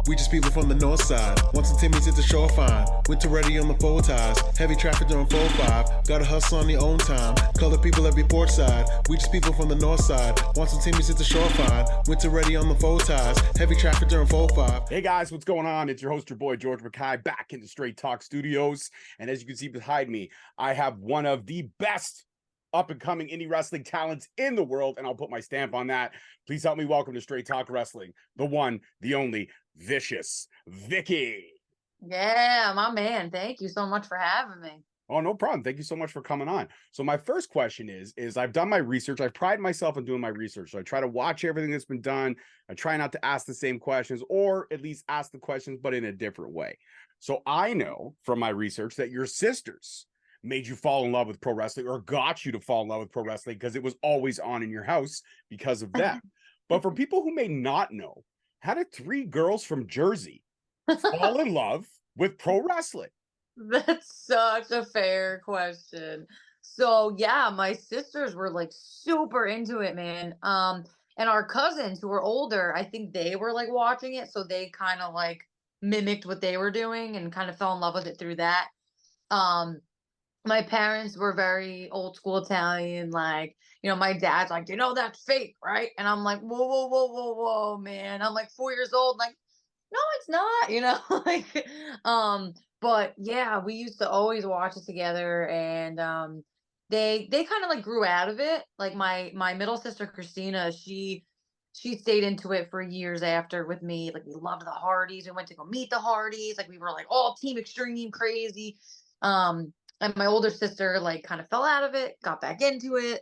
We just people from the north side. Once the Timmy's hit the shore fine. Winter ready on the full ties. Heavy traffic during 4-5. Gotta hustle on your own time. Color people every port side. We just people from the north side. Once the Timmy's hit the shore fine. Winter ready on the full ties. Heavy traffic during 4-5. Hey guys, what's going on? It's your host, your boy, George Mackay, back in the Straight Talk Studios. And as you can see behind me, I have one of the best up-and-coming indie wrestling talents in the world, and I'll put my stamp on that. Please help me welcome to Straight Talk Wrestling, the one, the only, vicious Vicki. Yeah, my man. Thank you so much for having me. Oh, no problem. Thank you so much for coming on. So my first question is I've done my research. I pride myself on doing my research. So I try to watch everything that's been done. I try not to ask the same questions, or at least ask the questions, but in a different way. So I know from my research that your sisters made you fall in love with pro wrestling, or got you to fall in love with pro wrestling because it was always on in your house because of them. But for people who may not know, how did three girls from Jersey fall in love with pro wrestling? That's such a fair question. So yeah, my sisters were like super into it, man. And our cousins who were older, I think they were like watching it, so they kind of like mimicked what they were doing and kind of fell in love with it through that. Um, my parents were very old school Italian, like, my dad's like, that's fake, right? And I'm like, whoa, whoa, whoa, whoa, whoa, man. I'm like 4 years old, like, no, it's not, like, but yeah, we used to always watch it together, and they kind of like grew out of it. Like my middle sister Christina, she stayed into it for years after with me. Like we loved the Hardys. We went to go meet the Hardys. Like we were like all Team Extreme crazy. And my older sister like kind of fell out of it, got back into it,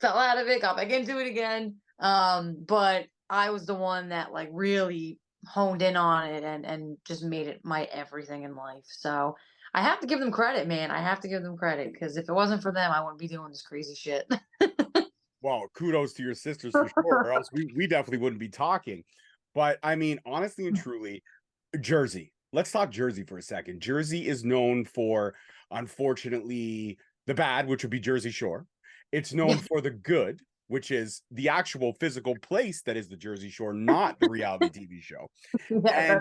fell out of it, got back into it again. But I was the one that like really honed in on it and just made it my everything in life. So I have to give them credit, man. I have to give them credit, because if it wasn't for them, I wouldn't be doing this crazy shit. Well, kudos to your sisters for sure, or else we definitely wouldn't be talking. But I mean, honestly and truly, Jersey. Let's talk Jersey for a second. Jersey is known for, unfortunately, the bad, which would be Jersey Shore. It's known for the good, which is the actual physical place that is the Jersey Shore, not the reality TV show. Yeah,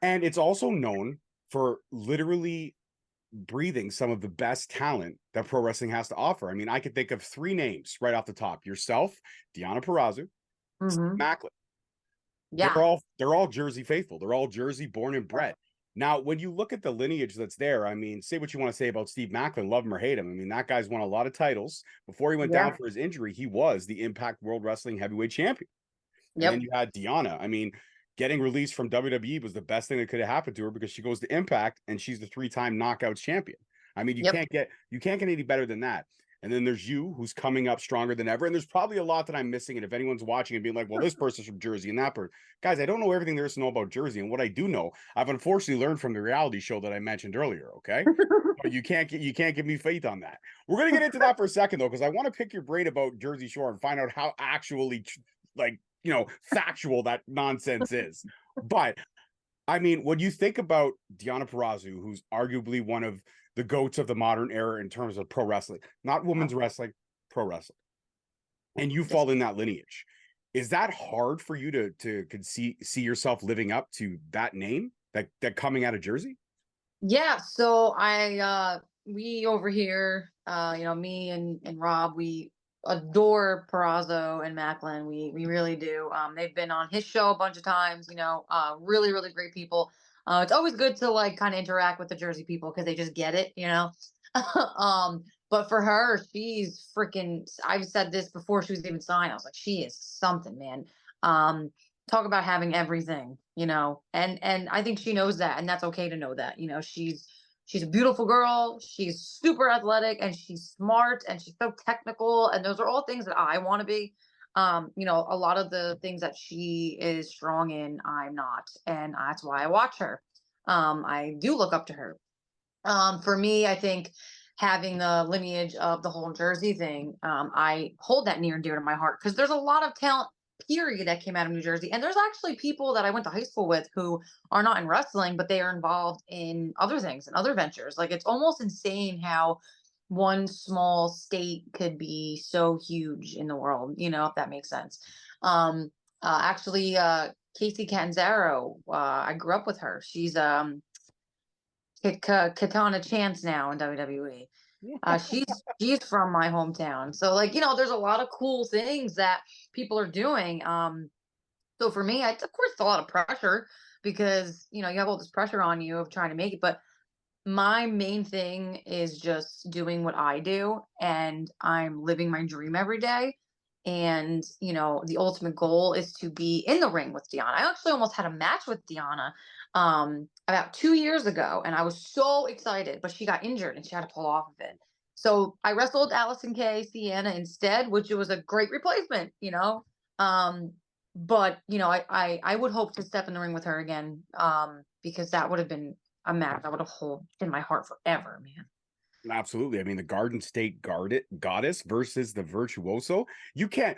And it's also known for literally breathing some of the best talent that pro wrestling has to offer. I mean, I could think of three names right off the top: yourself, Deonna Purrazzo, Macklin. yeah. They're all Jersey faithful. They're all Jersey born and bred. Now, when you look at the lineage that's there, I mean, say what you want to say about Steve Macklin, love him or hate him. I mean, that guy's won a lot of titles. Before he went down for his injury, he was the Impact World Wrestling Heavyweight Champion. And then you had Deonna. I mean, getting released from WWE was the best thing that could have happened to her, because she goes to Impact and she's the 3-time Knockouts champion. I mean, you can't get any better than that. And then there's you, who's coming up stronger than ever. And there's probably a lot that I'm missing. And if anyone's watching and being like, well, this person's from Jersey and that person, guys, I don't know everything there is to know about Jersey. And what I do know, I've unfortunately learned from the reality show that I mentioned earlier. Okay. But you can't give me faith on that. We're going to get into that for a second, though, because I want to pick your brain about Jersey Shore and find out how actually factual that nonsense is. But I mean, when you think about Deonna Purrazzo, who's arguably one of the goats of the modern era in terms of pro wrestling, not women's wrestling, pro wrestling, and you fall in that lineage, is that hard for you to see yourself living up to that name, that coming out of Jersey? Yeah, so we over here, me and Rob, we adore Perazo and Macklin. We really do. They've been on his show a bunch of times, really, really great people. It's always good to like kind of interact with the Jersey people, because they just get it. But for her, she's freaking, I've said this before she was even signed. I was like, she is something, man. Talk about having everything, and I think she knows that, and that's okay to know that. She's a beautiful girl, she's super athletic, and she's smart, and she's so technical, and those are all things that I want to be. A lot of the things that she is strong in, I'm not, and that's why I watch her. I do look up to her. For me, I think having the lineage of the whole Jersey thing, I hold that near and dear to my heart, because there's a lot of talent, period, that came out of New Jersey. And there's actually people that I went to high school with who are not in wrestling, but they are involved in other things and other ventures. Like, it's almost insane how one small state could be so huge in the world, if that makes sense. Actually, Casey Catanzaro. I grew up with her. She's Katana Chance now in WWE. She's from my hometown. So like, there's a lot of cool things that people are doing. So for me, it's of course a lot of pressure because, you have all this pressure on you of trying to make it. But my main thing is just doing what I do, and I'm living my dream every day. And, the ultimate goal is to be in the ring with Deanna. I actually almost had a match with Deanna about 2 years ago, and I was so excited, but she got injured and she had to pull off of it. So I wrestled Allison Kay Sienna instead, which was a great replacement. But I would hope to step in the ring with her again, because that would have been a match I would have hold in my heart forever, man. Absolutely. I mean, the Garden State Goddess versus the Virtuoso. You can't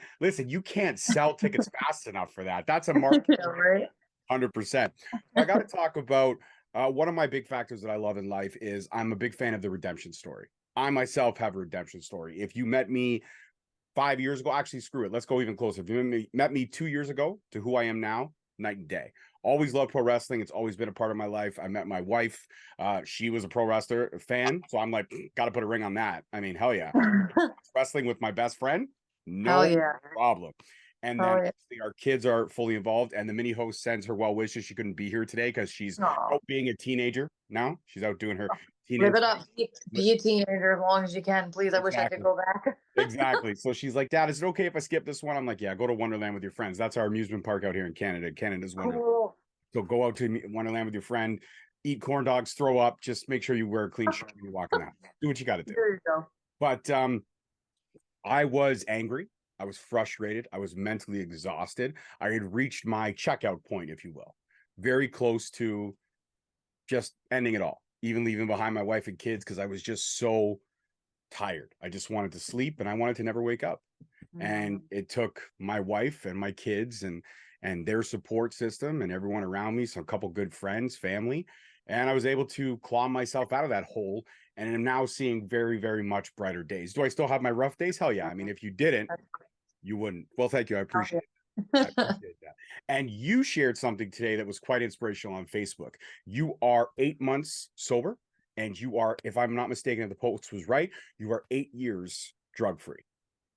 sell tickets fast enough for that. That's a market. Yeah, right. 100%. I got to talk about one of my big factors that I love in life is I'm a big fan of the redemption story. I myself have a redemption story. If you met me 5 years ago, actually, screw it. Let's go even closer. If you met me 2 years ago to who I am now, night and day. Always loved pro wrestling. It's always been a part of my life. I met my wife. She was a pro wrestler fan. So I'm like, got to put a ring on that. I mean, hell yeah. Wrestling with my best friend, no problem. And then obviously our kids are fully involved. And the mini host sends her well wishes. She couldn't be here today because she's out being a teenager now. She's out doing her teenage. Live it up. Be a teenager as long as you can, please. I wish I could go back. Exactly. So she's like, Dad, is it okay if I skip this one? I'm like, yeah, go to Wonderland with your friends. That's our amusement park out here in Canada. Canada's Wonderland. Cool. So go out to Wonderland with your friend, eat corn dogs, throw up. Just make sure you wear a clean shirt when you're walking out. Do what you got to do. There you go. But I was angry. I was frustrated. I was mentally exhausted. I had reached my checkout point, if you will, very close to just ending it all, even leaving behind my wife and kids because I was just so tired. I just wanted to sleep and I wanted to never wake up. And it took my wife and my kids and their support system and everyone around me, so a couple good friends, family, and I was able to claw myself out of that hole and am now seeing very, very much brighter days. Do I still have my rough days? Hell yeah. I mean, if you didn't, you wouldn't. Well, thank you. I appreciate it. I appreciate that. And you shared something today that was quite inspirational on Facebook. You are 8 months sober, and you are, if I'm not mistaken, if the post was right, you are 8 years drug-free.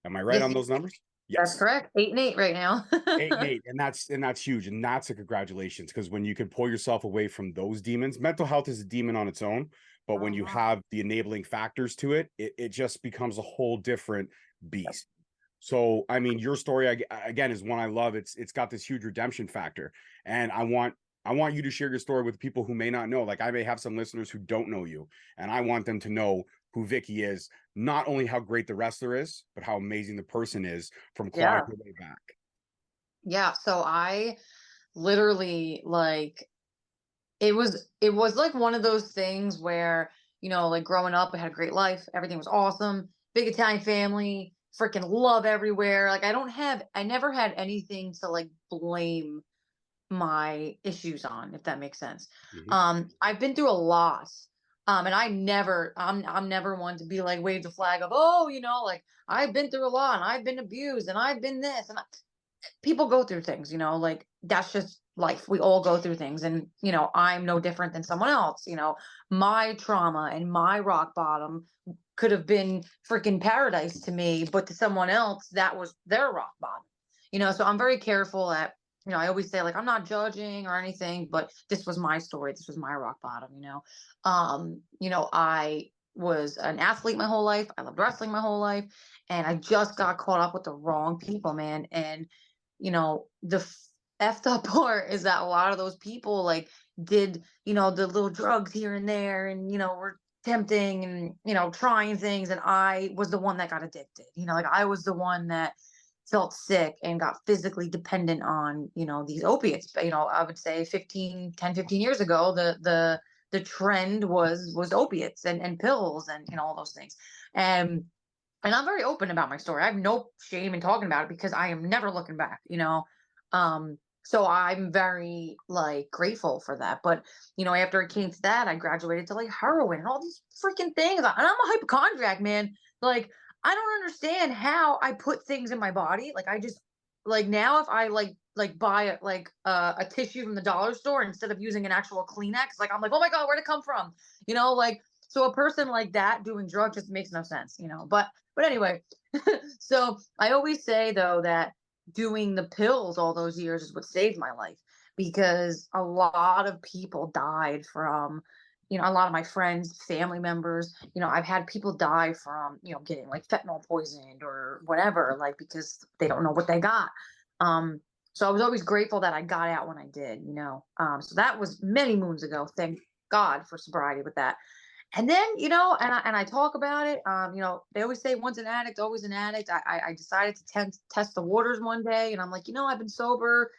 Am I right on those numbers? Yes. That's correct. 8 and 8 right now. 8 and 8. And that's huge. And that's a congratulations. Because when you can pull yourself away from those demons, mental health is a demon on its own. But when you have the enabling factors to it, it just becomes a whole different beast. So, I mean, your story, again, is one I love. It's got this huge redemption factor. And I want you to share your story with people who may not know. Like, I may have some listeners who don't know you, and I want them to know who Vicki is, not only how great the wrestler is, but how amazing the person is from clawing her way back. Yeah. So I literally, like, it was like one of those things where, like growing up, I had a great life. Everything was awesome. Big Italian family, freaking love everywhere. Like, I never had anything to like blame my issues on, if that makes sense. I've been through a lot. And I'm never one to be like, wave the flag of, like, I've been through a lot and I've been abused and I've been this and people go through things, like that's just life. We all go through things, and I'm no different than someone else. My trauma and my rock bottom could have been freaking paradise to me, but to someone else that was their rock bottom. So I'm very careful at, I always say, like, I'm not judging or anything, but this was my story. This was my rock bottom. I was an athlete my whole life. I loved wrestling my whole life, and I just got caught up with the wrong people, man. And the effed up part is that a lot of those people like did, the little drugs here and there, and were tempting and trying things, and I was the one that got addicted. Like, I was the one that felt sick and got physically dependent on these opiates. But I would say 15 years ago, the trend was opiates and pills and all those things. And I'm very open about my story. I have no shame in talking about it because I am never looking back, so I'm very like grateful for that. But, after it came to that, I graduated to like heroin and all these freaking things. And I'm a hypochondriac, man. Like, I don't understand how I put things in my body. Like, I just like now if I buy a tissue from the dollar store instead of using an actual Kleenex, like I'm like, oh my God, where'd it come from? You know, like so a person like that doing drugs just makes no sense, you know. But anyway, so I always say though that doing the pills all those years is what saved my life because a lot of people died from, you know, a lot of my friends, family members, you know, I've had people die from, you know, getting like fentanyl poisoned or whatever, like because they don't know what they got. Um, so I was always grateful that I got out when I did, you know. So that was many moons ago. Thank God for sobriety with that. And then, you know, and I talk about it. You know, they always say once an addict, always an addict. I decided to test the waters one day, and I'm like, you know, I've been sober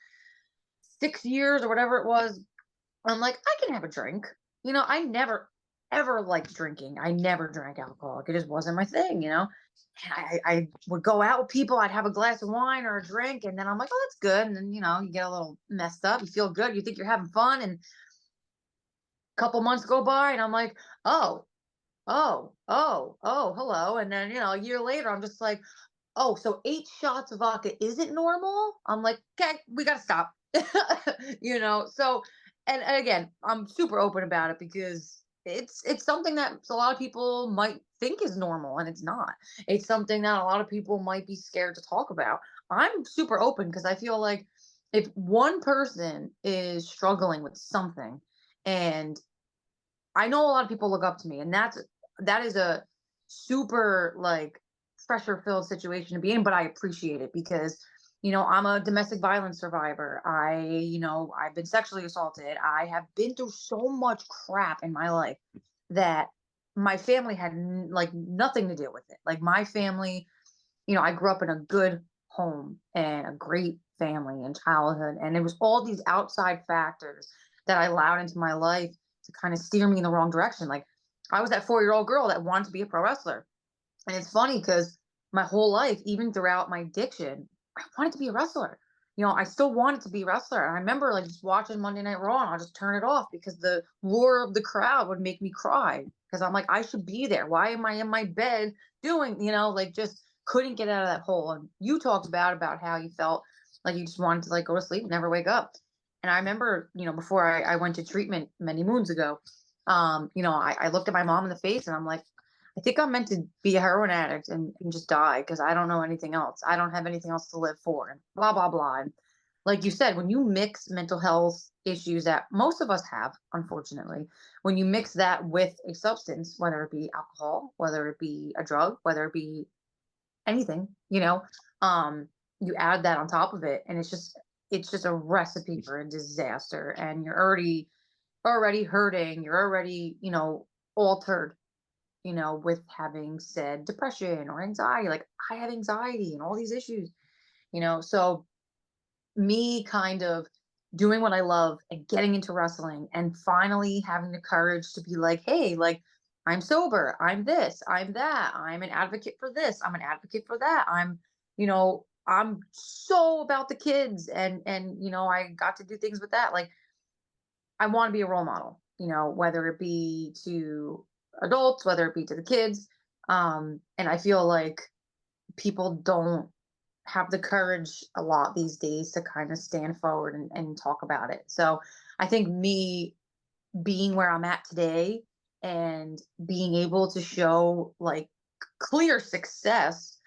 6 years or whatever it was. I'm like, I can have a drink. You know, I never ever liked drinking. I never drank alcohol. It just wasn't my thing, you know. And I would go out with people. I'd have a glass of wine or a drink, and then I'm like, oh, that's good. And then you know, you get a little messed up. You feel good. You think you're having fun, and a couple months go by, and I'm like, oh, hello. And then, you know, a year later, I'm just like, oh, so 8 shots of vodka isn't normal? I'm like, okay, we got to stop. You know, so, and again, I'm super open about it because it's something that a lot of people might think is normal and it's not. It's something that a lot of people might be scared to talk about. I'm super open because I feel like if one person is struggling with something and I know a lot of people look up to me, and that is a super like pressure filled situation to be in, but I appreciate it because you know, I'm a domestic violence survivor. You know, I've been sexually assaulted. I have been through so much crap in my life that my family had like nothing to do with it. Like my family, you know, I grew up in a good home and a great family in childhood, and it was all these outside factors that I allowed into my life to kind of steer me in the wrong direction. Like I was that 4-year-old girl that wanted to be a pro wrestler. And it's funny because my whole life, even throughout my addiction, I wanted to be a wrestler. You know, I still wanted to be a wrestler. And I remember like just watching Monday Night Raw and I'll just turn it off because the roar of the crowd would make me cry. Because I'm like, I should be there. Why am I in my bed doing, you know, like just couldn't get out of that hole. And you talked about how you felt like you just wanted to like go to sleep, never wake up. And I remember, you know, before I went to treatment many moons ago, you know, I looked at my mom in the face and I'm like, I think I'm meant to be a heroin addict and just die because I don't know anything else. I don't have anything else to live for, and blah, blah, blah. And like you said, when you mix mental health issues that most of us have, unfortunately, when you mix that with a substance, whether it be alcohol, whether it be a drug, whether it be anything, you know, you add that on top of it, and it's just a recipe for a disaster. And you're already hurting. You're already, you know, altered, you know, with having said depression or anxiety. Like I have anxiety and all these issues, you know. So me kind of doing what I love and getting into wrestling and finally having the courage to be like, hey, like I'm sober, I'm this, I'm that, I'm an advocate for this, I'm an advocate for that. You know, I'm so about the kids and you know, I got to do things with that. Like I want to be a role model, you know, whether it be to adults, whether it be to the kids. And I feel like people don't have the courage a lot these days to kind of stand forward and talk about it. So I think me being where I'm at today and being able to show like clear success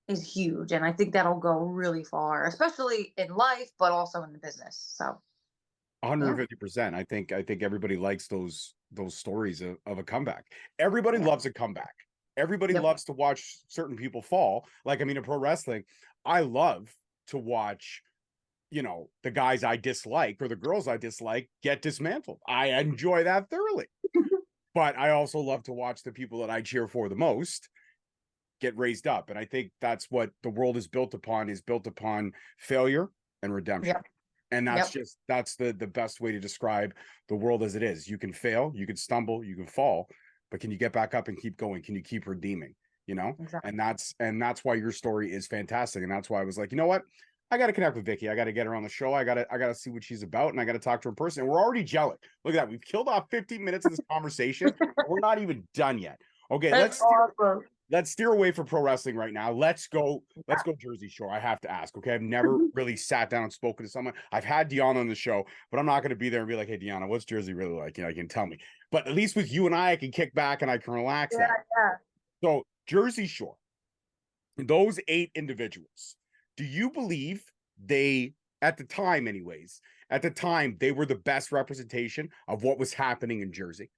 is huge. And I think that'll go really far, especially in life, but also in the business. So yeah. 150%. I think everybody likes those stories of a comeback. Everybody Yeah. loves a comeback. Everybody Yep. loves to watch certain people fall. Like, I mean, in pro wrestling, I love to watch, you know, the guys I dislike or the girls I dislike get dismantled. I enjoy that thoroughly. But I also love to watch the people that I cheer for the most get raised up. And I think that's what the world is built upon failure and redemption. Yep. And Yep. that's the best way to describe the world as it is. You can fail, you can stumble, you can fall, but can you get back up and keep going? Can you keep redeeming? You know? Exactly. And that's why your story is fantastic. And that's why I was like, you know what? I got to connect with Vicki. I got to get her on the show. I got to see what she's about, and I got to talk to her in person. And we're already gelling. Look at that. We've killed off 15 minutes of this conversation. We're not even done yet. Okay, That's let's steer, awesome. let's steer away from pro wrestling right now. Let's go Jersey Shore. I have to ask. Okay. I've never really sat down and spoken to someone. I've had Deanna on the show, but I'm not going to be there and be like, hey, Deanna, what's Jersey really like? You can tell me. But at least with you and I can kick back and I can relax that. Yeah. So Jersey Shore, those 8 individuals, do you believe they, at the time anyways, they were the best representation of what was happening in Jersey?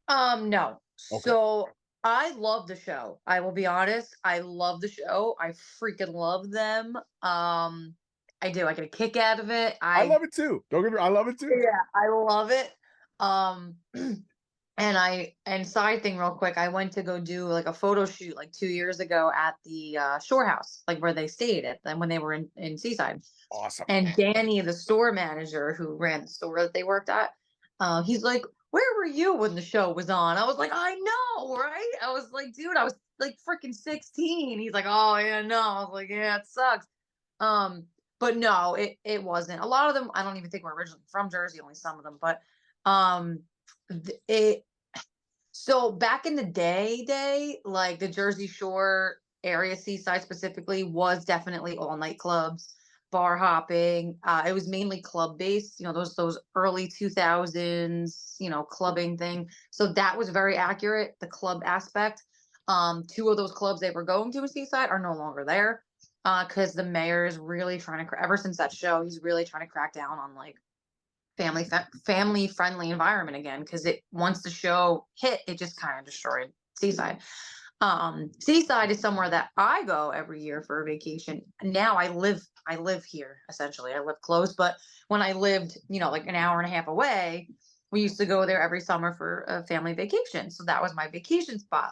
No. Okay. So I love the show. I will be honest. I love the show. I freaking love them. I do. I get a kick out of it. I love it too. Don't get me wrong, I love it too. Yeah, I love it. Um, and side thing real quick, I went to go do like a photo shoot like 2 years ago at the Shore House, like where they stayed at when they were in Seaside. Awesome. And Danny, the store manager who ran the store that they worked at, he's like, "Where were you when the show was on?" I was like, "I know, right?" I was like, "Dude, I was like freaking 16." He's like, "Oh yeah, no." I was like, "Yeah, it sucks." But no, it wasn't. A lot of them, I don't even think were originally from Jersey. Only some of them, but um, it. So back in the day, like the Jersey Shore area, Seaside specifically, was definitely all nightclubs, bar hopping. It was mainly club based, those early 2000s, clubbing thing. So that was very accurate, the club aspect. 2 of those clubs they were going to in Seaside are no longer there because the mayor is really trying to, ever since that show, he's really trying to crack down on like family friendly environment again, because it once the show hit, it just kind of destroyed Seaside. Seaside is somewhere that I go every year for a vacation. Now I live here essentially. I live close, but when I lived, like an hour and a half away, we used to go there every summer for a family vacation. So that was my vacation spot.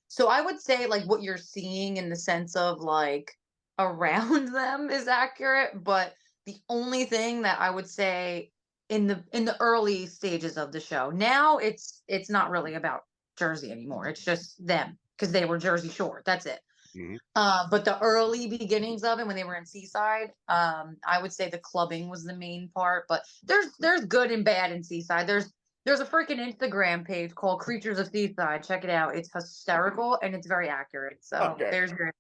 So I would say like what you're seeing in the sense of like around them is accurate, but the only thing that I would say in the early stages of the show, now it's not really about Jersey anymore. It's just them because they were Jersey Shore. That's it. Mhm. But the early beginnings of it when they were in Seaside, I would say the clubbing was the main part. But there's good and bad in Seaside. There's a freaking Instagram page called Creatures of Seaside. Check it out. It's hysterical and it's very accurate. So Okay. there's your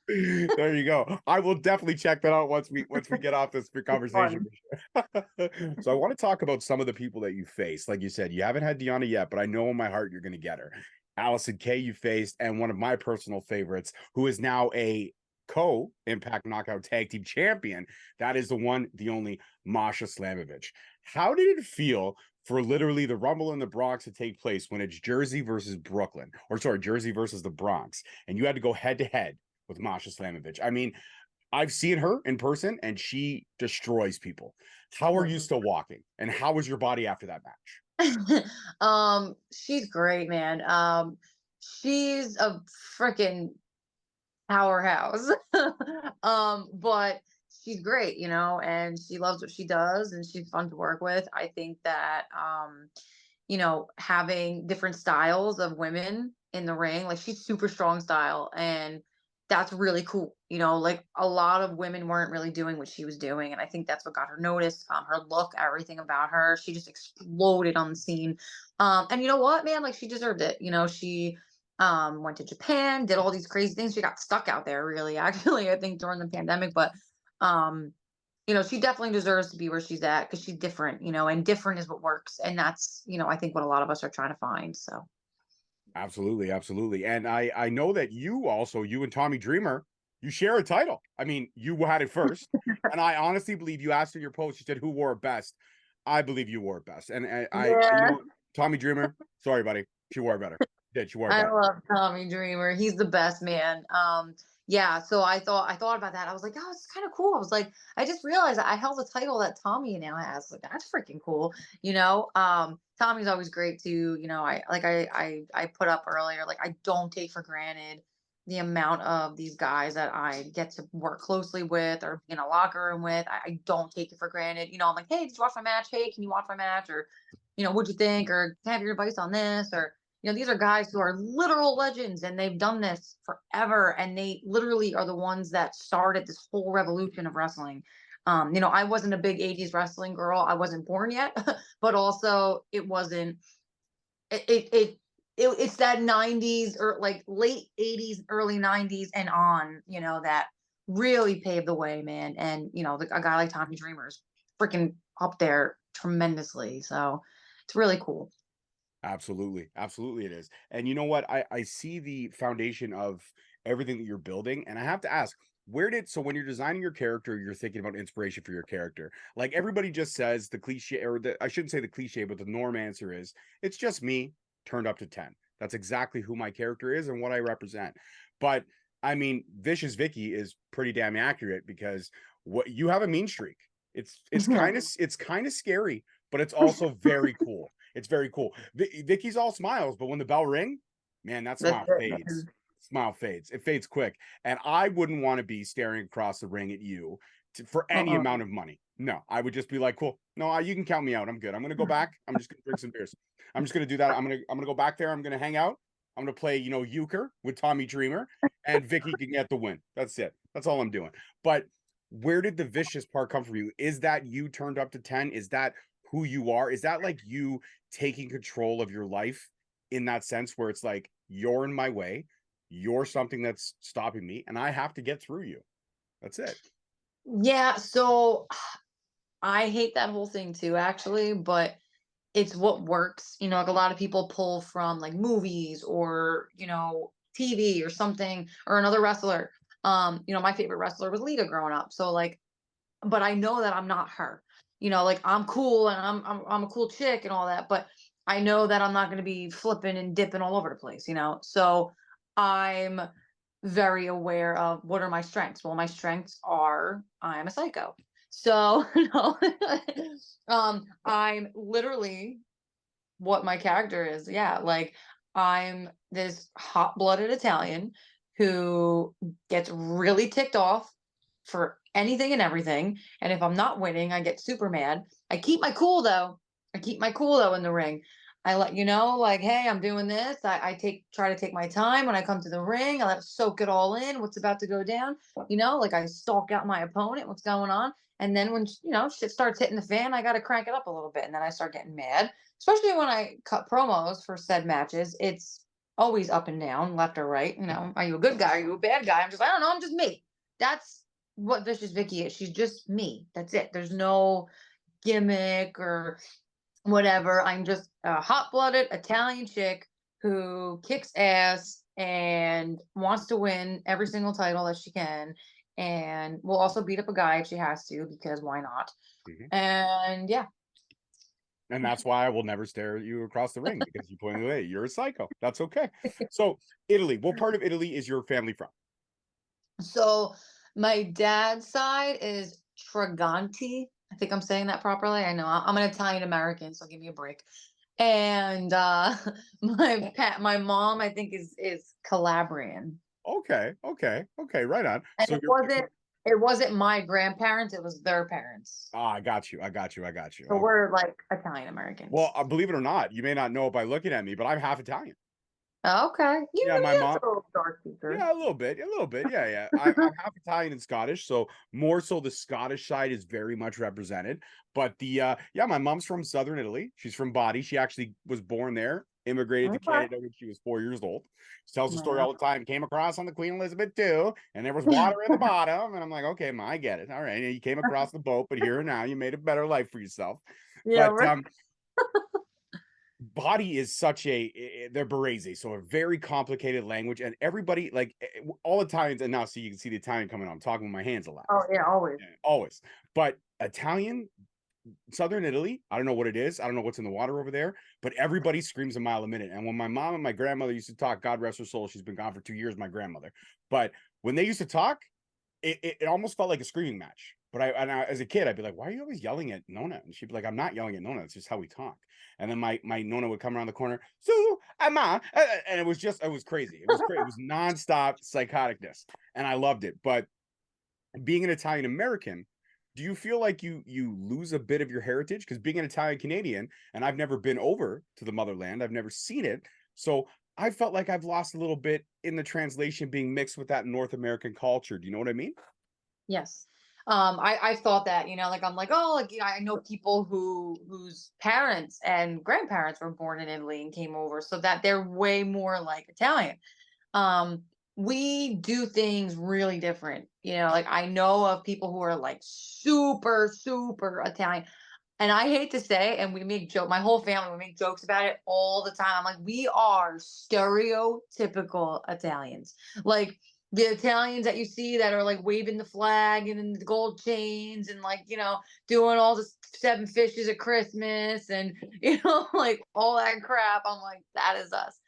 There you go. I will definitely check that out once we get off this conversation. So I want to talk about some of the people that you faced. Like you said, you haven't had Deanna yet, but I know in my heart you're going to get her. Allison Kay you faced, and one of my personal favorites, who is now a co-Impact Knockout Tag Team Champion. That is the one, the only Masha Slamovich. How did it feel for literally the Rumble in the Bronx to take place when it's Jersey versus Brooklyn, or sorry, Jersey versus the Bronx, and you had to go head to head with Masha Slamovich? I mean, I've seen her in person and she destroys people. How are you still walking? And how was your body after that match? She's great, man. She's a freaking powerhouse. But she's great, and she loves what she does and she's fun to work with. I think that having different styles of women in the ring, like she's super strong style and that's really cool. Like a lot of women weren't really doing what she was doing. And I think that's what got her noticed. Her look, everything about her, she just exploded on the scene. And you know what, man, like she deserved it. She went to Japan, did all these crazy things. She got stuck out there really, actually, I think during the pandemic. But um, she definitely deserves to be where she's at because she's different, and different is what works. And that's, I think what a lot of us are trying to find. So Absolutely, absolutely. And I know that you and Tommy Dreamer, you share a title. I mean, you had it first. And I honestly believe you asked in your post, you said who wore it best. I believe you wore it best. And I know Tommy Dreamer, sorry, buddy. She wore it better. She wore it I better. love Tommy Dreamer. He's the best, man. Yeah, so I thought about that. I was like, oh, it's kind of cool. I was like, I just realized I held the title that Tommy now has. Like, that's freaking cool. Tommy's always great too. I put up earlier, like I don't take for granted the amount of these guys that I get to work closely with or be in a locker room with. I don't take it for granted. I'm like, hey, did you watch my match? Hey, can you watch my match? Or, what'd you think? Or can I have your advice on this? Or these are guys who are literal legends and they've done this forever. And they literally are the ones that started this whole revolution of wrestling. I wasn't a big 80s wrestling girl. I wasn't born yet, but also it wasn't, it it's that 90s or like late 80s, early 90s and on, that really paved the way, man. And, a guy like Tommy Dreamer is freaking up there tremendously. So it's really cool. Absolutely. Absolutely it is. And you know what? I see the foundation of everything that you're building. And I have to ask, so when you're designing your character, you're thinking about inspiration for your character. Like everybody just says the cliche, or I shouldn't say the cliche, but the norm answer is it's just me turned up to 10. That's exactly who my character is and what I represent. But I mean, Vicious Vicky is pretty damn accurate because what you have a mean streak. It's kind of scary, but it's also very cool. It's very cool. Vicky's all smiles, but when the bell ring, man, that That's smile it, fades. man. Smile fades. It fades quick. And I wouldn't want to be staring across the ring at you for any Uh-uh. amount of money. No, I would just be like, cool. No, you can count me out. I'm good. I'm gonna go back. I'm just gonna drink some beers. I'm just gonna do that. I'm gonna go back there. I'm gonna hang out. I'm gonna play, euchre with Tommy Dreamer, and Vicky can get the win. That's it. That's all I'm doing. But where did the vicious part come from you? Is that you turned up to 10? Is that who you are? Is that like you taking control of your life in that sense where it's like you're in my way, you're something that's stopping me, and I have to get through you? That's it. Yeah, so I hate that whole thing too, actually, but it's what works. Like a lot of people pull from like movies or, TV or something or another wrestler. My favorite wrestler was Lita growing up. So like, but I know that I'm not her. Like I'm cool and I'm a cool chick and all that, but I know that I'm not going to be flipping and dipping all over the place. So I'm very aware of what are my strengths. Well, my strengths are I'm a psycho. So, I'm literally what my character is. Yeah, like I'm this hot-blooded Italian who gets really ticked off for anything and everything. And if I'm not winning, I get super mad. I keep my cool though. I keep my cool though in the ring. I let you know, like, hey, I'm doing this. I try to take my time when I come to the ring. I let it soak it all in, what's about to go down. Like I stalk out my opponent, what's going on. And then when shit starts hitting the fan, I gotta crank it up a little bit. And then I start getting mad, especially when I cut promos for said matches. It's always up and down, left or right. Are you a good guy? Are you a bad guy? I'm just, I don't know, I'm just me. That's what Vicious Vicky is. She's just me. That's it. There's no gimmick or whatever. I'm just a hot-blooded Italian chick who kicks ass and wants to win every single title that she can, and will also beat up a guy if she has to, because why not? Mhm. And yeah. And that's why I will never stare at you across the ring because you pointed away. You're a psycho. That's okay. So, Italy, what part of Italy is your family from? So my dad's side is Traganti. I think I'm saying that properly. I know I'm an Italian American, so give me a break. And my mom, I think, is Calabrian. Okay, okay, okay, right on. And So it you're wasn't it wasn't my grandparents, it was their parents. I got you. I got you. I got you. So Okay. we're like Italian Well, Americans. believe it or not, you may not know it by looking at me, but I'm half Italian. Okay. Yeah, my That's mom. a little dark secret. Yeah, a little bit, a little bit. Yeah, yeah. I'm half Italian and Scottish, so more so the Scottish side is very much represented. But yeah, my mom's from Southern Italy. She's from Bari. She actually was born there, immigrated to Okay. Canada when she was 4 years old. She tells the story Wow. all the time. Came across on the Queen Elizabeth II, and there was water at the bottom. And I'm like, okay, ma, I get it. All right, you came across the boat, but here and now, you made a better life for yourself. Yeah, But right. Body is such they're Barese, so a very complicated language, and everybody like all Italians, and now see you can see the Italian coming on. I'm talking with my hands a lot. Oh yeah, always. Yeah, always. But Italian, Southern Italy, I don't know what it is. I don't know what's in the water over there, but everybody screams a mile a minute. And when my mom and my grandmother used to talk, God rest her soul, she's been gone for 2 years, my grandmother. But when they used to talk, it almost felt like a screaming match. But as a kid, I'd be like, why are you always yelling at Nona? And she'd be like, I'm not yelling at Nona. It's just how we talk. And then my Nona would come around the corner, Sue, Ama, and it was crazy. It was crazy. It was nonstop psychoticness, and I loved it. But being an Italian American, do you feel like you lose a bit of your heritage? Because being an Italian Canadian, and I've never been over to the motherland, I've never seen it, so I felt like I've lost a little bit in the translation being mixed with that North American culture. Do you know what I mean? Yes. I've thought that, like I'm like, oh, like I know people whose parents and grandparents were born in Italy and came over, so that they're way more like Italian. Um, we do things really different. Like I know of people who are like super, super Italian. And I hate to say, and we make joke, my whole family, we make jokes about it all the time. I'm like, we are stereotypical Italians. Like the Italians that you see that are like waving the flag and then the gold chains and like, doing all the seven fishes at Christmas and, like all that crap. I'm like, that is us.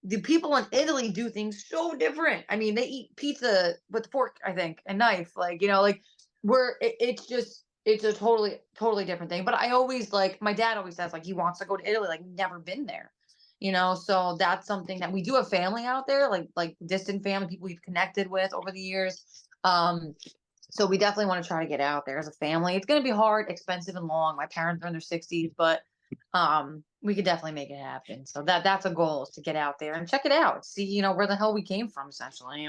The people in Italy do things so different. I mean, they eat pizza with fork, I think, and knife. Like, it's just it's a totally different thing. But I always like my dad always says like he wants to go to Italy, like never been there. So that's something that we do have family out there, like distant family, people we've connected with over the years. So we definitely want to try to get out there as a family. It's gonna be hard, expensive, and long. My parents are in their 60s, but we could definitely make it happen. So that's a goal, is to get out there and check it out. See, where the hell we came from, essentially.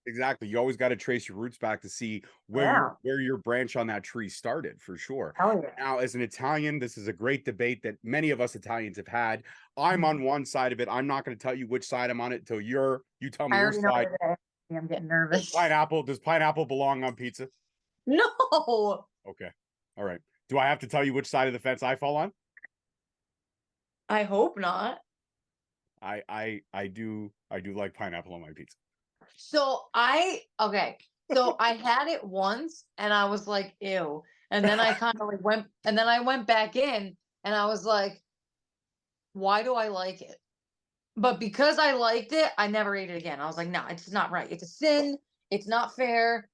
Exactly. You always got to trace your roots back to see where Yeah. where your branch on that tree started, for sure. Hell yeah. Now, as an Italian, this is a great debate that many of us Italians have had. I'm on one side of it. I'm not going to tell you which side I'm on it until you tell me I your already know side. what it is. I'm getting Does nervous. pineapple belong on pizza? No, Okay. All right. Do I have to tell you which side of the fence I fall on? I hope not. I do like pineapple on my pizza. Okay. So I had it once and I was like, ew. And then I kind of like went back in and I was like, why do I like it? But because I liked it, I never ate it again. I was like, no, it's not right. It's a sin. It's not fair.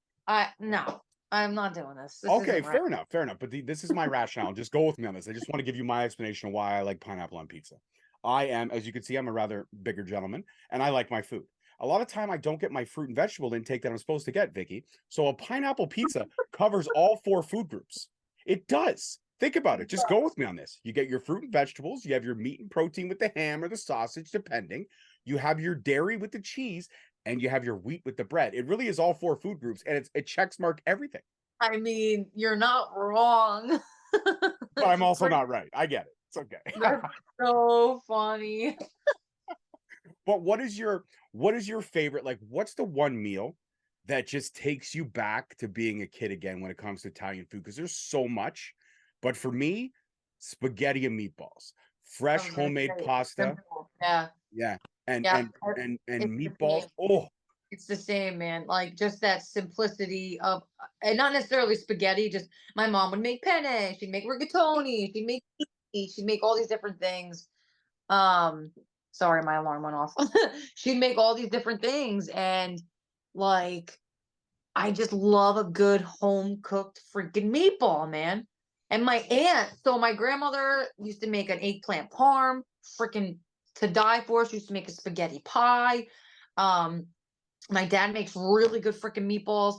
No, I'm not doing this. This Okay, isn't right. fair enough. But this is my rationale. Just go with me on this. I just want to give you my explanation of why I like pineapple on pizza. I am, as you can see, I'm a rather bigger gentleman, and I like my food. A lot of time I don't get my fruit and vegetable intake that I'm supposed to get, Vicky. So a pineapple pizza covers all four food groups. It does. Think about it. Just go with me on this. You get your fruit and vegetables. You have your meat and protein with the ham or the sausage, depending. You have your dairy with the cheese, and you have your wheat with the bread. It really is all four food groups, and it checks mark everything. I mean, you're not wrong. But I'm also not right. I get it. It's okay. That's so funny. But what is your favorite? Like, what's the one meal that just takes you back to being a kid again when it comes to Italian food? Because there's so much. But for me, spaghetti and meatballs, fresh homemade pasta. Yeah. Yeah. And Yeah. and It's the meatballs. same. Oh, It's the same, man. Like just that simplicity of, and not necessarily spaghetti. Just my mom would make penne. She'd make rigatoni. She'd make she'd make all these different things. Um, Sorry, my alarm went off. She'd make all these different things, and like I just love a good home cooked freaking meatball, man. And my aunt, so my grandmother used to make an eggplant parm, freaking to die for. She used to make a spaghetti pie. Um, my dad makes really good freaking meatballs.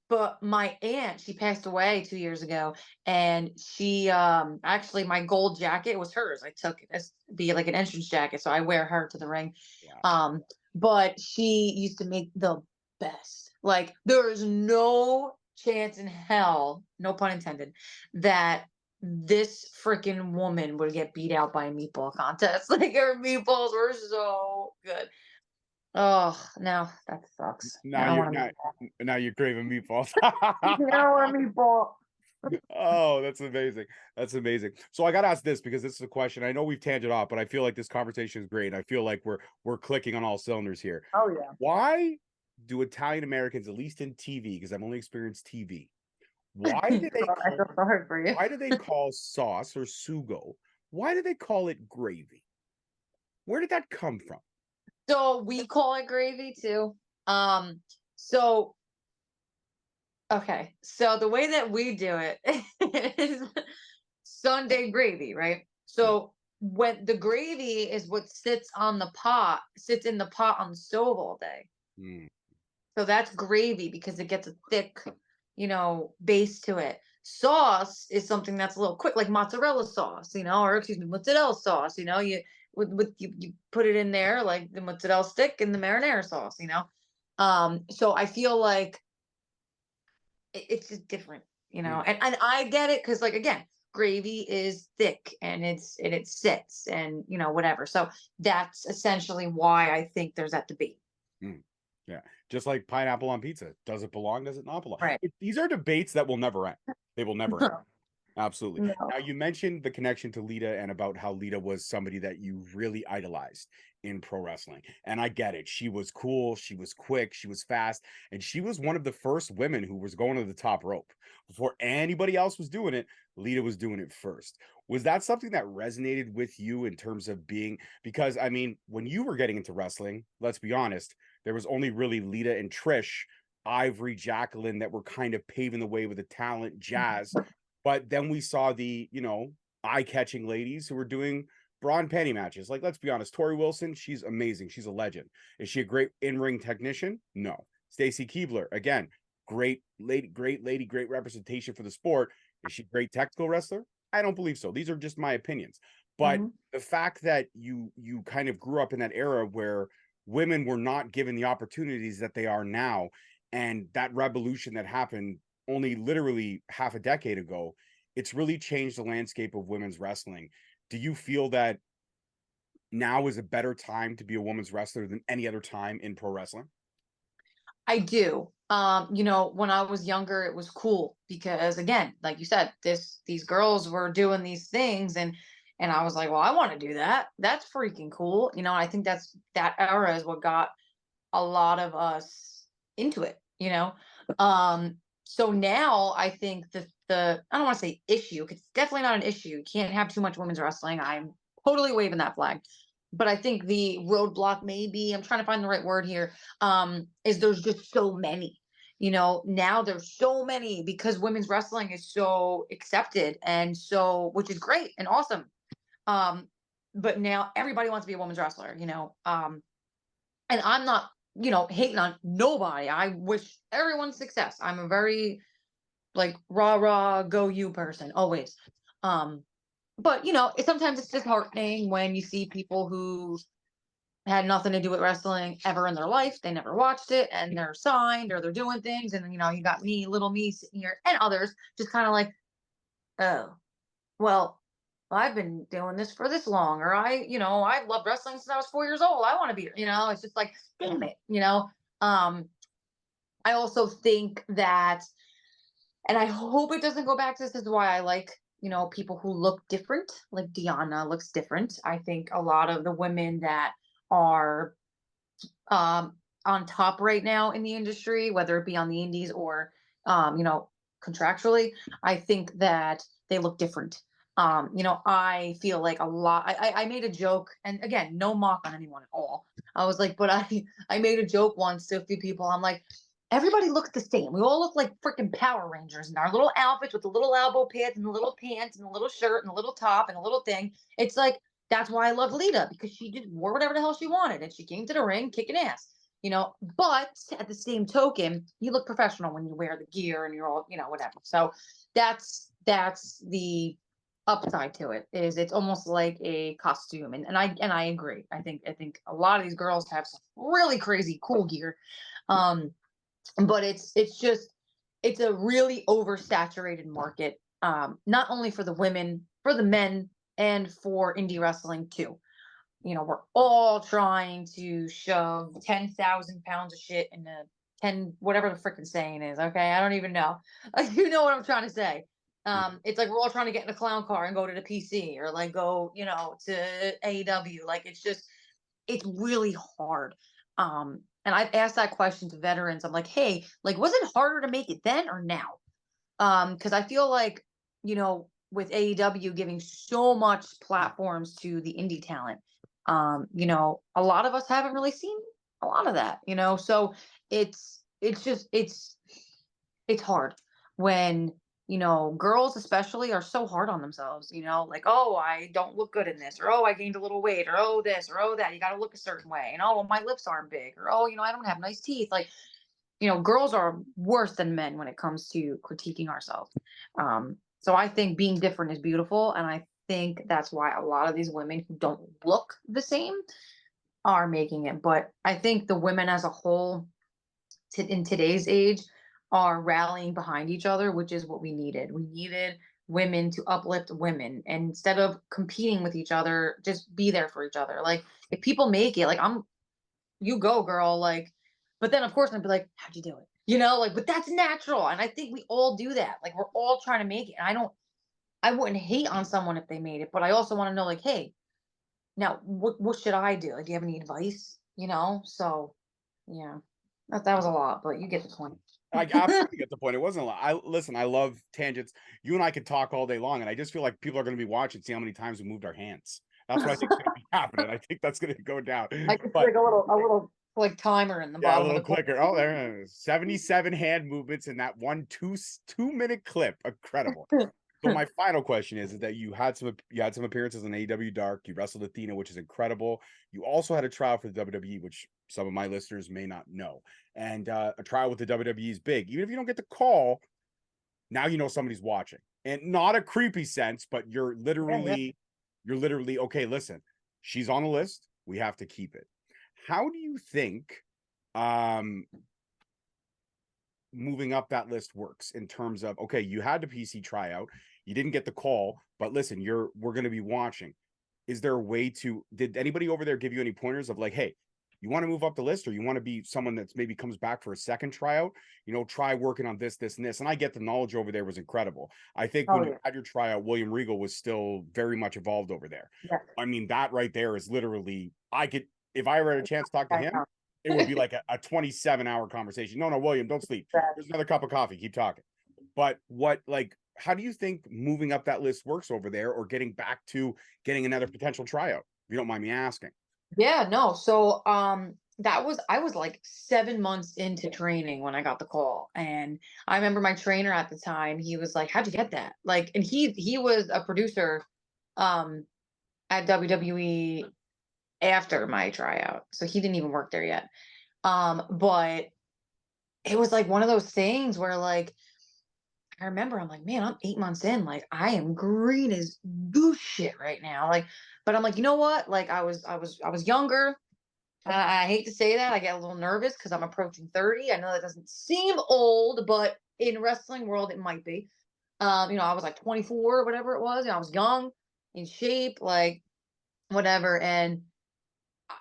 But my aunt, she passed away 2 years ago, and she actually my gold jacket was hers. I took it as be like an entrance jacket, so I wear her to the ring. yeah. But she used to make the best. Like there is no chance in hell, no pun intended, that this freaking woman would get beat out by a meatball contest. Like her meatballs were so good. Oh, no, that sucks. Now I don't you're want to now you're craving meatballs. no, a meatball. Oh, that's amazing. That's amazing. So I got to ask this because this is a question. I know we've tangent off, but I feel like this conversation is great. I feel like we're clicking on all cylinders here. Oh yeah. Why do Italian Americans, at least in TV, because I've only experienced TV, why do they I feel sorry for you. why do they call sauce or sugo? Why do they call it gravy? Where did that come from? So we call it gravy too. So okay. So the way that we do it is Sunday gravy, right? So when the gravy is what sits in the pot on the stove all day. Mm. So that's gravy because it gets a thick, base to it. Sauce is something that's a little quick, like mozzarella sauce, or excuse me, mozzarella sauce. You put it in there like the mozzarella stick and the marinara sauce. So I feel like it's just different, Mm. and I get it because, like, again, gravy is thick and it sits and whatever. So that's essentially why I think there's that debate. Mm. Yeah. Just like pineapple on pizza. Does it belong? Does it not belong? Right. These are debates that will never end. They will never end. Absolutely. No. Now, you mentioned the connection to Lita and about how Lita was somebody that you really idolized in pro wrestling. And I get it. She was cool. She was quick. She was fast. And she was one of the first women who was going to the top rope. Before anybody else was doing it, Lita was doing it first. Was that something that resonated with you in terms of being, because I mean, when you were getting into wrestling, let's be honest, there was only really Lita and Trish, Ivory, Jacqueline that were kind of paving the way with the talent, Jazz. But then we saw the, eye-catching ladies who were doing bra and panty matches. Like, let's be honest, Tori Wilson, she's amazing. She's a legend. Is she a great in-ring technician? No. Stacy Keibler, again, great lady, great representation for the sport. Is she a great technical wrestler? I don't believe so. These are just my opinions. But the fact that you kind of grew up in that era where women were not given the opportunities that they are now, and that revolution that happened only literally half a decade ago, it's really changed the landscape of women's wrestling. Do you feel that now is a better time to be a women's wrestler than any other time in pro wrestling? I do. When I was younger, it was cool because, again, like you said, these girls were doing these things, and I was like, well, I want to do that. That's freaking cool. And I think that era is what got a lot of us into it. So now I think the I don't want to say issue, 'cause it's definitely not an issue. You can't have too much women's wrestling. I'm totally waving that flag. But I think the roadblock, maybe, I'm trying to find the right word here, is there's just so many. Now there's so many because women's wrestling is so accepted, and so, which is great and awesome. Um, but now everybody wants to be a women's wrestler. And I'm not, hating on nobody. I wish everyone success. I'm a very, like, rah rah go you person always. Um, but sometimes it's disheartening when you see people who had nothing to do with wrestling ever in their life. They never watched it, and they're signed or they're doing things, and then you got me, little me, sitting here, and others just kind of like, oh, well, I've been doing this for this long, or I've loved wrestling since I was 4 years old. I want to be, it's just like, damn it. I also think that, and I hope it doesn't go back to this, is why I like, people who look different, like Deanna looks different. I think a lot of the women that are on top right now in the industry, whether it be on the indies or, contractually, I think that they look different. I feel like a lot. I made a joke, and again, no mock on anyone at all. I was like, but I made a joke once to a few people. I'm like, everybody looks the same. We all look like freaking Power Rangers in our little outfits with the little elbow pads and the little pants and the little shirt and the little top and a little thing. It's like, that's why I love Lita, because she just wore whatever the hell she wanted, and she came to the ring kicking ass. But at the same token, you look professional when you wear the gear and you're all, whatever. So that's the upside to it, is it's almost like a costume. And I agree. I think a lot of these girls have some really crazy cool gear. But it's a really oversaturated market, not only for the women, for the men, and for indie wrestling too. We're all trying to shove 10,000 pounds of shit in a 10, whatever the freaking saying is. Okay. I don't even know. Like, you know what I'm trying to say. It's like we're all trying to get in a clown car and go to the PC, or like go, to AEW. Like, it's really hard. And I've asked that question to veterans. I'm like, hey, like, was it harder to make it then or now? Because I feel like, with AEW giving so much platforms to the indie talent, a lot of us haven't really seen a lot of that. So it's hard when, girls especially are so hard on themselves, like, oh, I don't look good in this, or oh, I gained a little weight, or oh, this, or oh, that. You got to look a certain way, and oh, well, my lips aren't big, or oh, I don't have nice teeth. Like, girls are worse than men when it comes to critiquing ourselves. So I think being different is beautiful, and I think that's why a lot of these women who don't look the same are making it. But I think the women as a whole, in today's age, are rallying behind each other, which is what we needed. We needed women to uplift women, and instead of competing with each other, just be there for each other. Like if people make it, like you go girl, like, but then of course I'd be like, how'd you do it? Like, but that's natural. And I think we all do that. Like we're all trying to make it. And I wouldn't hate on someone if they made it, but I also want to know, like, hey, now what should I do? Like, do you have any advice? So yeah, that was a lot, but you get the point. I absolutely get the point. It wasn't a lot. Listen, I love tangents. You and I could talk all day long, and I just feel like people are going to be watching, see how many times we moved our hands. That's what I think is going to be happening. I think that's going to go down. I could But like a little like timer in the yeah, a bottom of little the corner. clicker. Oh, there it is. 77 hand movements in that one 2 minute clip. Incredible. So my final question is that you had some appearances on AEW Dark. You wrestled Athena, which is incredible. You also had a trial for the WWE, which some of my listeners may not know. And a trial with the WWE is big. Even if you don't get the call, now you know somebody's watching. And not a creepy sense, but you're literally okay, listen, she's on the list. We have to keep it. How do you think moving up that list works in terms of, okay, you had the PC tryout, you didn't get the call, but listen, we're going to be watching. Is there a way did anybody over there give you any pointers of like, hey, you want to move up the list, or you want to be someone that's maybe comes back for a second tryout, try working on this, and this. And I get the knowledge over there was incredible. I think when you had your tryout, William Regal was still very much involved over there. Yeah. I mean, that right there is literally, if I ever had a chance to talk to him, it would be like a 27-hour conversation. No, William, don't sleep. There's another cup of coffee. Keep talking. But how do you think moving up that list works over there, or getting back to getting another potential tryout? If you don't mind me asking. Yeah, no. So I was like 7 months into training when I got the call. And I remember my trainer at the time, he was like, how'd you get that? Like, and he was a producer at WWE after my tryout. So he didn't even work there yet. But it was like one of those things where like I remember I'm like, man, I'm 8 months in. Like I am green as goose shit right now. Like, but I'm like, you know what? Like I was younger. I hate to say that. I get a little nervous because I'm approaching 30. I know that doesn't seem old, but in wrestling world, it might be. I was like 24 or whatever it was. I was young, in shape, like whatever. And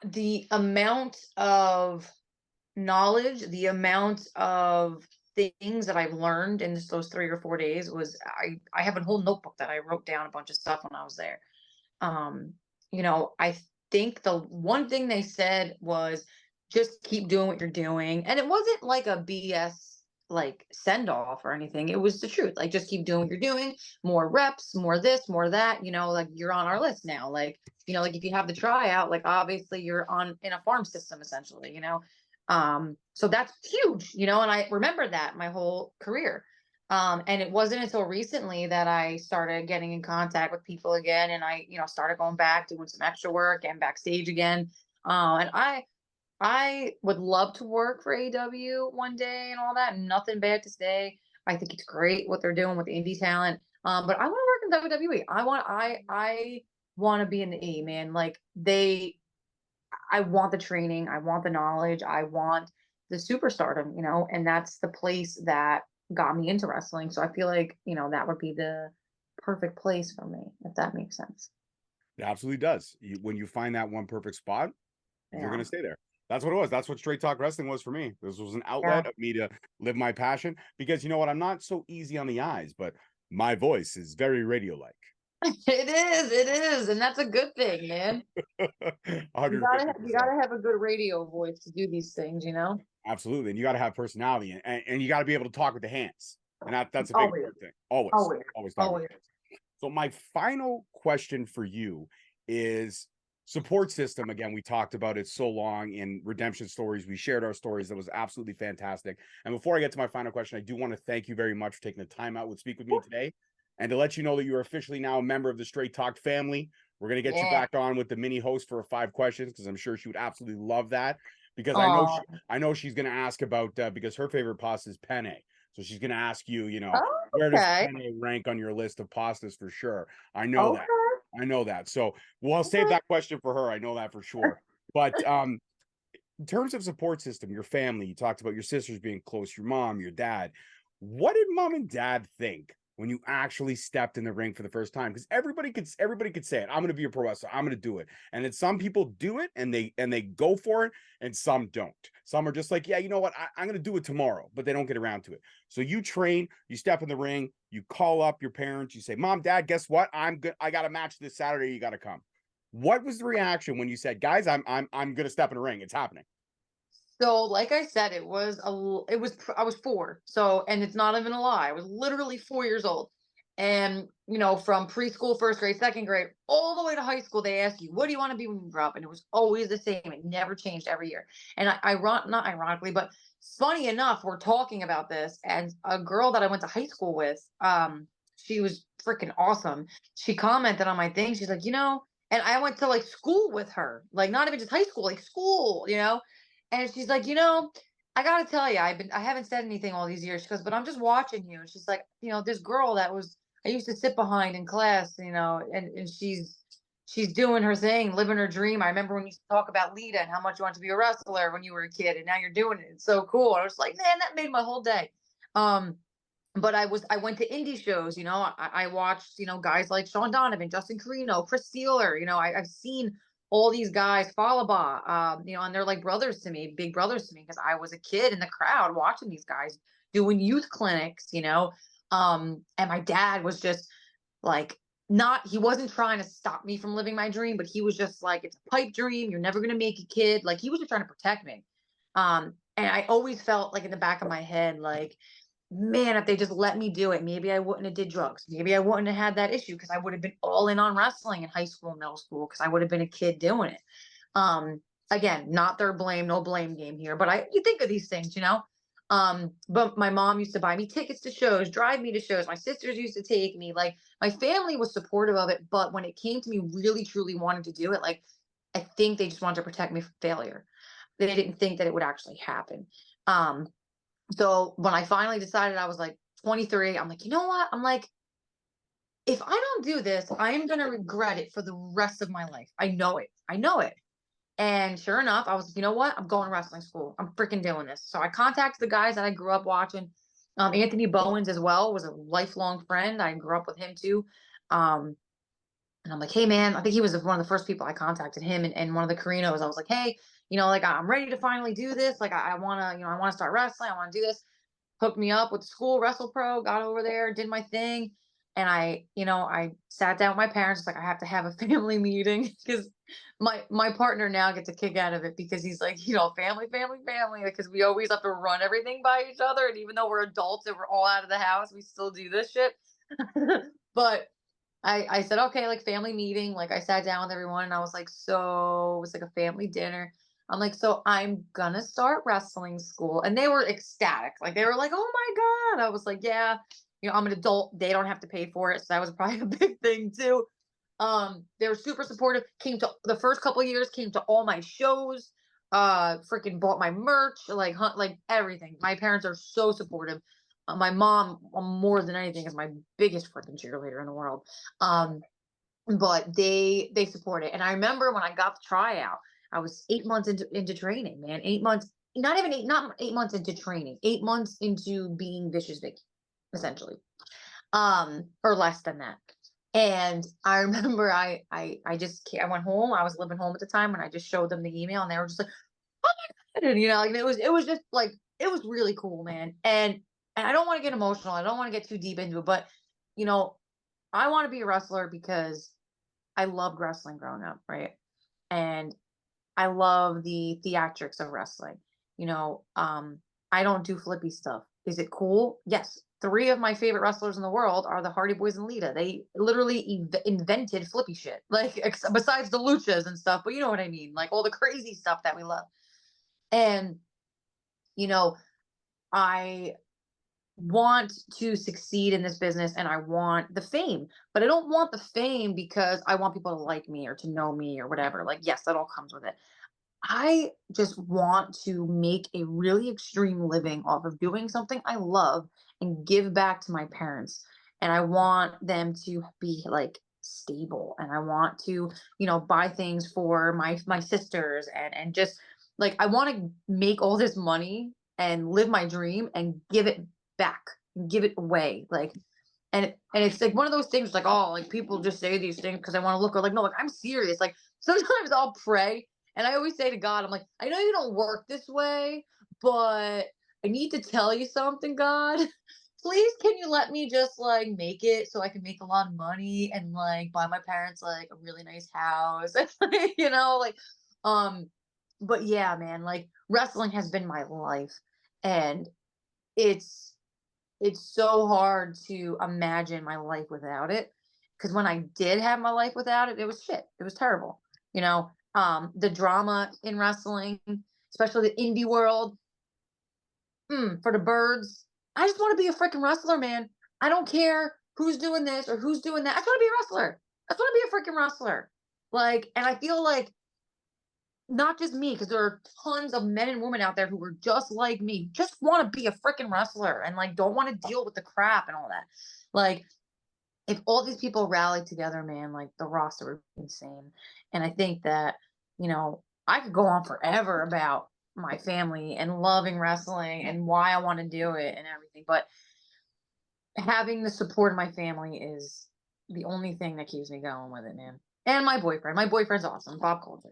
the amount of knowledge, the amount of things that I've learned in those 3 or 4 days was I have a whole notebook that I wrote down a bunch of stuff when I was there. I think the one thing they said was just keep doing what you're doing. And it wasn't like a BS like send off or anything. It was the truth. Like just keep doing what you're doing, more reps, more this, more that, like you're on our list now. Like, like if you have the tryout, like obviously you're on in a farm system essentially. So that's huge, and I remember that my whole career. And it wasn't until recently that I started getting in contact with people again, and I, started going back, doing some extra work, and backstage again. And I would love to work for AEW one day and all that. Nothing bad to say. I think it's great what they're doing with the indie talent. But I want to work in WWE. I want to be in the E, man. Like I want the training, I want the knowledge, I want the superstardom, and that's the place that got me into wrestling. So I feel like, that would be the perfect place for me, if that makes sense. It absolutely does. When you find that one perfect spot, you're going to stay there. That's what it was. That's what Straight Talk Wrestling was for me. This was an outlet of me to live my passion, because you know what? I'm not so easy on the eyes, but my voice is very radio-like. It is. And that's a good thing, man. You gotta have a good radio voice to do these things, Absolutely. And you got to have personality, and you got to be able to talk with the hands. And that's a big thing. Always talk with the hands. So my final question for you is support system. Again, we talked about it so long in Redemption Stories. We shared our stories. That was absolutely fantastic. And before I get to my final question, I do want to thank you very much for taking the time out to speak with me today, and to let you know that you're officially now a member of the Straight Talk family. We're going to get you back on with the mini host for 5 questions, because I'm sure she would absolutely love that, because I know she's going to ask about, because her favorite pasta is penne. So she's going to ask you, where does penne rank on your list of pastas for sure? I know that. I know that. So we'll save that question for her. I know that for sure. But in terms of support system, your family, you talked about your sisters being close, your mom, your dad. What did mom and dad think when you actually stepped in the ring for the first time? Because everybody could say it. I'm going to be a pro wrestler. I'm going to do it. And then some people do it and they go for it, and some don't. Some are just like, yeah, you know what? I'm going to do it tomorrow, but they don't get around to it. So you train, you step in the ring, you call up your parents, you say, Mom, Dad, guess what? I'm good. I got a match this Saturday. You got to come. What was the reaction when you said, guys, I'm going to step in a ring? It's happening. So, like I said, I was 4. So, and it's not even a lie. I was literally 4 years old. And, from preschool, first grade, second grade, all the way to high school, they ask you, what do you want to be when you grow up? And it was always the same. It never changed every year. And not ironically, but funny enough, we're talking about this, and a girl that I went to high school with, she was freaking awesome. She commented on my thing. She's like, and I went to like school with her, like not even just high school, like school. And she's like, I gotta tell you, I haven't said anything all these years. She goes, but I'm just watching you. And she's like, this girl that I used to sit behind in class, and she's doing her thing, living her dream. I remember when you talk about Lita and how much you wanted to be a wrestler when you were a kid, and now you're doing it. It's so cool. I was like, man, that made my whole day. But I went to indie shows, I watched, guys like Sean Donovan, Justin Carino, Chris Sealer, I've seen all these guys, Falaba, and they're like brothers to me, big brothers to me, because I was a kid in the crowd watching these guys doing youth clinics, and my dad was just like, he wasn't trying to stop me from living my dream, but he was just like, it's a pipe dream. You're never going to make a kid. Like, he was just trying to protect me. And I always felt like in the back of my head, like, man, if they just let me do it, maybe I wouldn't have did drugs. Maybe I wouldn't have had that issue, because I would have been all in on wrestling in high school and middle school, because I would have been a kid doing it. Again, not their blame, no blame game here, but you think of these things, but my mom used to buy me tickets to shows, drive me to shows. My sisters used to take me. Like, my family was supportive of it, but when it came to me really truly wanting to do it, like, I think they just wanted to protect me from failure. They didn't think that it would actually happen. So when I finally decided, I was like 23, I'm like, you know what? I'm like, if I don't do this, I am going to regret it for the rest of my life. I know it. I know it. And sure enough, I was like, you know what? I'm going to wrestling school. I'm freaking doing this. So I contacted the guys that I grew up watching. Anthony Bowens as well was a lifelong friend. I grew up with him too. And I'm like, hey man, I think he was one of the first people I contacted, him and one of the Carinos. I was like, hey, like, I'm ready to finally do this. Like, I want to, I want to start wrestling. I want to do this. Hooked me up with the school, Wrestle Pro, got over there, did my thing. And I sat down with my parents. It's like, I have to have a family meeting, because my partner now gets a kick out of it, because he's like, family, because we always have to run everything by each other. And even though we're adults and we're all out of the house, we still do this shit. But I said, okay, like, family meeting. Like, I sat down with everyone, and I was like, so it was like a family dinner. I'm like, so I'm gonna start wrestling school. And they were ecstatic. Like, they were like, oh my God. I was like, yeah, I'm an adult. They don't have to pay for it. So that was probably a big thing too. They were super supportive. Came to the first couple of years, came to all my shows, freaking bought my merch, like everything. My parents are so supportive. My mom, more than anything, is my biggest freaking cheerleader in the world. But they support it. And I remember when I got the tryout, I was 8 months into training, man. 8 months, not 8 months into training, 8 months into being Vicious Vicky, essentially. Or less than that. And I remember I went home. I was living home at the time, and I just showed them the email, and they were just like, oh my God. And, like, it was just like, it was really cool, man. And I don't want to get emotional. I don't want to get too deep into it, but I want to be a wrestler because I loved wrestling growing up, right? And I love the theatrics of wrestling. I don't do flippy stuff. Is it cool? Yes. 3 of my favorite wrestlers in the world are the Hardy Boys and Lita. They literally invented flippy shit, like, besides the luchas and stuff, but you know what I mean? Like, all the crazy stuff that we love. And, I want to succeed in this business, and I want the fame, but I don't want the fame because I want people to like me or to know me or whatever. Like, yes, that all comes with it. I just want to make a really extreme living off of doing something I love and give back to my parents. And I want them to be like stable, and I want to, buy things for my sisters, and just like I want to make all this money and live my dream and give it back, give it away. Like, and it's like one of those things like, oh, like people just say these things because I want to look, or like, no, like I'm serious. Like sometimes I'll pray and I always say to God, I'm like, I know you don't work this way, but I need to tell you something, God. Please, can you let me just like make it so I can make a lot of money and like buy my parents like a really nice house, you know, like, um, but yeah, man, like wrestling has been my life, and it's it's so hard to imagine my life without it. Because when I did have my life without it, it was shit. It was terrible. You know, the drama in wrestling, especially the indie world, for the birds. I just want to be a freaking wrestler, man. I don't care who's doing this or who's doing that. I just want to be a wrestler. I just want to be a freaking wrestler. Like, and I feel like not just me, because there are tons of men and women out there who are just like me, just want to be a freaking wrestler and like don't want to deal with the crap and all that. Like, if all these people rallied together, man, like the roster would be insane. And I think that, I could go on forever about my family and loving wrestling and why I want to do it and everything. But having the support of my family is the only thing that keeps me going with it, man. And my boyfriend. My boyfriend's awesome, Bob Coulter.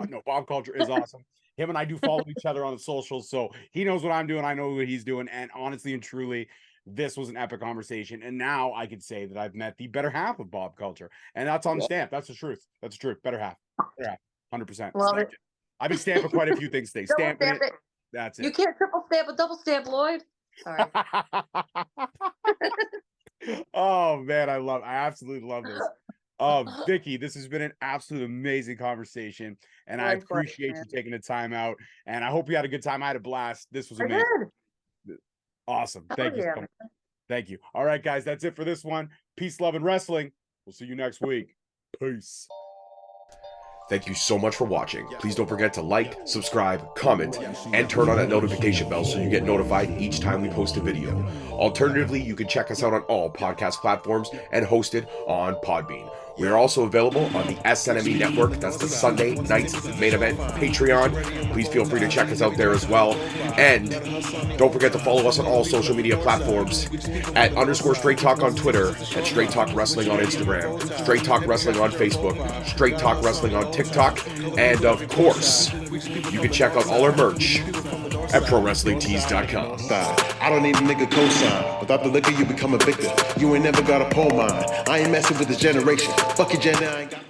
No, Bob Culture is awesome. Him and I do follow each other on the socials, so he knows what I'm doing. I know what he's doing. And honestly and truly, this was an epic conversation. And now I could say that I've met the better half of Bob Culture. And that's on stamp. That's the truth. That's the truth. Better half. 100%. Love it. I've been stamping quite a few things today. Stamping it. That's it. You can't triple stamp a double stamp, Lloyd. Sorry. Oh, man, I absolutely love this. Vicki, this has been an absolute amazing conversation, and I appreciate you taking the time out. And I hope you had a good time. I had a blast. This was amazing. Awesome. Thank you so much. Thank you. All right, guys, that's it for this one. Peace, love, and wrestling. We'll see you next week. Peace. Thank you so much for watching. Please don't forget to like, subscribe, comment, and turn on that notification bell so you get notified each time we post a video. Alternatively, you can check us out on all podcast platforms and hosted on Podbean. We are also available on the SNME network. That's the Sunday Nights Main Event Patreon. Please feel free to check us out there as well. And don't forget to follow us on all social media platforms at _Straight Talk on Twitter, at Straight Talk Wrestling on Instagram, Straight Talk Wrestling on Facebook, Straight Talk Wrestling on TikTok, and of course, you can check out all our merch at ProWrestlingTees.com. I don't need a nigga cosign. Without the liquor, you become a victim. You ain't never got a pole mine. I ain't messing with this generation. Fuck your gender, I ain't got